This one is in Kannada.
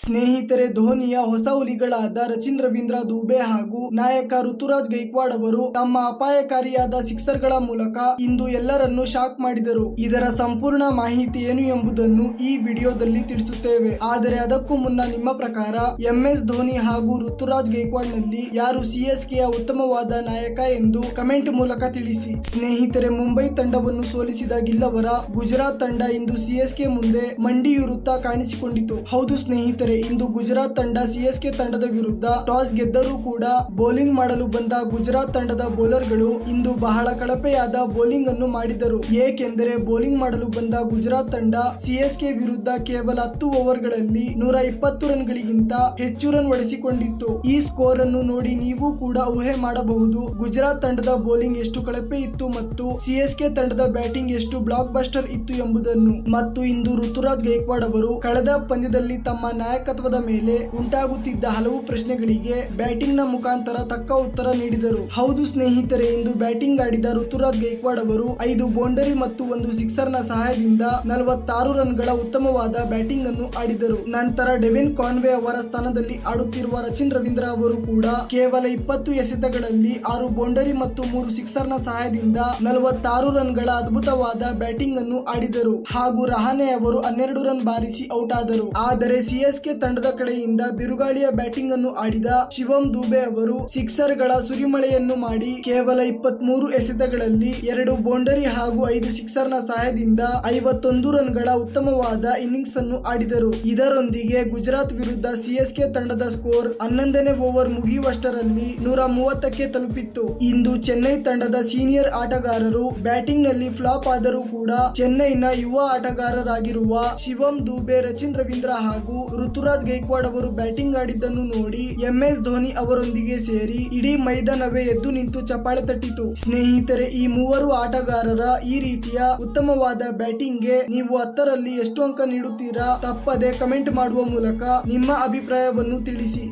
ಸ್ನೇಹಿತರೆ, ಧೋನಿಯ ಹೊಸ ಹುಲಿಗಳಾದ ರಚಿನ್ ರವೀಂದ್ರ ದುಬೆ ಹಾಗೂ ನಾಯಕ ಋತುರಾಜ್ ಗೈಕ್ವಾಡ್ ಅವರು ತಮ್ಮ ಅಪಾಯಕಾರಿಯಾದ ಸಿಕ್ಸರ್ಗಳ ಮೂಲಕ ಇಂದು ಎಲ್ಲರನ್ನೂ ಶಾಕ್ ಮಾಡಿದರು. ಇದರ ಸಂಪೂರ್ಣ ಮಾಹಿತಿ ಏನು ಎಂಬುದನ್ನು ಈ ವಿಡಿಯೋದಲ್ಲಿ ತಿಳಿಸುತ್ತೇವೆ. ಆದರೆ ಅದಕ್ಕೂ ಮುನ್ನ ನಿಮ್ಮ ಪ್ರಕಾರ MS ಧೋನಿ ಹಾಗೂ ಋತುರಾಜ್ ಗೈಕ್ವಾಡ್ ನಲ್ಲಿ ಯಾರು CSKಯ ಉತ್ತಮವಾದ ನಾಯಕ ಎಂದು ಕಮೆಂಟ್ ಮೂಲಕ ತಿಳಿಸಿ. ಸ್ನೇಹಿತರೆ, ಮುಂಬೈ ತಂಡವನ್ನು ಸೋಲಿಸಿದ ಗಿಲ್ ಅವರ ಗುಜರಾತ್ ತಂಡ ಇಂದು CSK ಮುಂದೆ ಮಂಡಿಯೂರುತ್ತಾ ಕಾಣಿಸಿಕೊಂಡಿತು. ಹೌದು ಸ್ನೇಹಿತರೆ, ಇಂದು ಗುಜರಾತ್ ತಂಡ CSK ತಂಡದ ವಿರುದ್ಧ ಟಾಸ್ ಗೆದ್ದರೂ ಕೂಡ ಬೌಲಿಂಗ್ ಮಾಡಲು ಬಂದ ಗುಜರಾತ್ ತಂಡದ ಬೌಲರ್ಗಳು ಇಂದು ಬಹಳ ಕಳಪೆಯಾದ ಬೌಲಿಂಗ್ ಅನ್ನು ಮಾಡಿದರು. ಏಕೆಂದರೆ ಬೌಲಿಂಗ್ ಮಾಡಲು ಬಂದ ಗುಜರಾತ್ ತಂಡ CSK ವಿರುದ್ಧ ಕೇವಲ 10 ಓವರ್ಗಳಲ್ಲಿ 120 ರನ್ಗಳಿಗಿಂತ ಹೆಚ್ಚು ರನ್ ಹೊಡೆಸಿಕೊಂಡಿತ್ತು. ಈ ಸ್ಕೋರ್ ಅನ್ನು ನೋಡಿ ನೀವು ಕೂಡ ಊಹೆ ಮಾಡಬಹುದು ಗುಜರಾತ್ ತಂಡದ ಬೌಲಿಂಗ್ ಎಷ್ಟು ಕಳಪೆ ಇತ್ತು ಮತ್ತು CSK ತಂಡದ ಬ್ಯಾಟಿಂಗ್ ಎಷ್ಟು ಬ್ಲಾಕ್ ಬಸ್ಟರ್ ಇತ್ತು ಎಂಬುದನ್ನು. ಮತ್ತು ಇಂದು ಋತುರಾಜ್ ಗೈಕ್ವಾಡ್ ಅವರು ಕಳೆದ ಪಂದ್ಯದಲ್ಲಿ ತಮ್ಮ ನಾಯಕತ್ವದ ಮೇಲೆ ಉಂಟಾಗುತ್ತಿದ್ದ ಹಲವು ಪ್ರಶ್ನೆಗಳಿಗೆ ಬ್ಯಾಟಿಂಗ್ ನ ಮುಖಾಂತರ ತಕ್ಕ ಉತ್ತರ ನೀಡಿದರು. ಹೌದು ಸ್ನೇಹಿತರೆ, ಇಂದು ಬ್ಯಾಟಿಂಗ್ ಆಡಿದ ಋತುರಾಜ್ ಗೈಕ್ವಾಡ್ ಅವರು 5 ಬೌಂಡರಿ ಮತ್ತು 1 ಸಿಕ್ಸರ್ ನ ಸಹಾಯದಿಂದ 46 ರನ್ಗಳ ಉತ್ತಮವಾದ ಬ್ಯಾಟಿಂಗ್ ಅನ್ನು ಆಡಿದರು. ನಂತರ ಡೆವಿನ್ ಕಾನ್ವೆ ಅವರ ಸ್ಥಾನದಲ್ಲಿ ಆಡುತ್ತಿರುವ ರಚಿನ್ ರವೀಂದ್ರ ಅವರು ಕೂಡ ಕೇವಲ 20 ಎಸೆತಗಳಲ್ಲಿ 6 ಬೌಂಡರಿ ಮತ್ತು 3 ಸಿಕ್ಸರ್ ನ ಸಹಾಯದಿಂದ 46 ರನ್ಗಳ ಅದ್ಭುತವಾದ ಬ್ಯಾಟಿಂಗ್ ಅನ್ನು ಆಡಿದರು. ಹಾಗೂ ರಹಾನೆ ಅವರು 12 ರನ್ ಬಾರಿಸಿ ಔಟ್ ಆದರು. ಆದರೆ CSK ತಂಡದ ಕಡೆಯಿಂದ ಬಿರುಗಾಳಿಯ ಬ್ಯಾಟಿಂಗ್ ಅನ್ನು ಆಡಿದ ಶಿವಮ್ ದುಬೆ ಅವರು ಸಿಕ್ಸರ್ ಗಳ ಸುರಿಮಳೆಯನ್ನು ಮಾಡಿ ಕೇವಲ 23 ಎಸೆತಗಳಲ್ಲಿ 2 ಬೌಂಡರಿ ಹಾಗೂ 5 ಸಿಕ್ಸರ್ ನ ಸಹಾಯದಿಂದ 51 ರನ್ಗಳ ಉತ್ತಮವಾದ ಇನ್ನಿಂಗ್ಸ್ ಅನ್ನು ಆಡಿದರು. ಇದರೊಂದಿಗೆ ಗುಜರಾತ್ ವಿರುದ್ಧ CSK ತಂಡದ ಸ್ಕೋರ್ 11ನೇ ಓವರ್ ಮುಗಿಯುವಷ್ಟರಲ್ಲಿ 130ಕ್ಕೆ ತಲುಪಿತ್ತು. ಇಂದು ಚೆನ್ನೈ ತಂಡದ ಸೀನಿಯರ್ ಆಟಗಾರರು ಬ್ಯಾಟಿಂಗ್ ನಲ್ಲಿ ಫ್ಲಾಪ್ ಆದರೂ ಕೂಡ ಚೆನ್ನೈನ ಯುವ ಆಟಗಾರರಾಗಿರುವ ಶಿವಮ್ ದುಬೆ, ರಚಿನ್ ರವೀಂದ್ರ ಹಾಗೂ ಋತುರಾಜ್ ಗೈಕ್ವಾಡ್ ಅವರು ಬ್ಯಾಟಿಂಗ್ ಆಡಿದ್ದನ್ನು ನೋಡಿ MS ಧೋನಿ ಅವರೊಂದಿಗೆ ಸೇರಿ ಇಡೀ ಮೈದಾನವೇ ಎದ್ದು ನಿಂತು ಚಪ್ಪಾಳೆ ತಟ್ಟಿತು. ಸ್ನೇಹಿತರೆ, ಈ ಮೂವರು ಆಟಗಾರರ ಈ ರೀತಿಯ ಉತ್ತಮವಾದ ಬ್ಯಾಟಿಂಗ್ ಗೆ ನೀವು 10ರಲ್ಲಿ ಎಷ್ಟು ಅಂಕ ನೀಡುತ್ತೀರಾ? ತಪ್ಪದೆ ಕಮೆಂಟ್ ಮಾಡುವ ಮೂಲಕ ನಿಮ್ಮ ಅಭಿಪ್ರಾಯವನ್ನು ತಿಳಿಸಿ.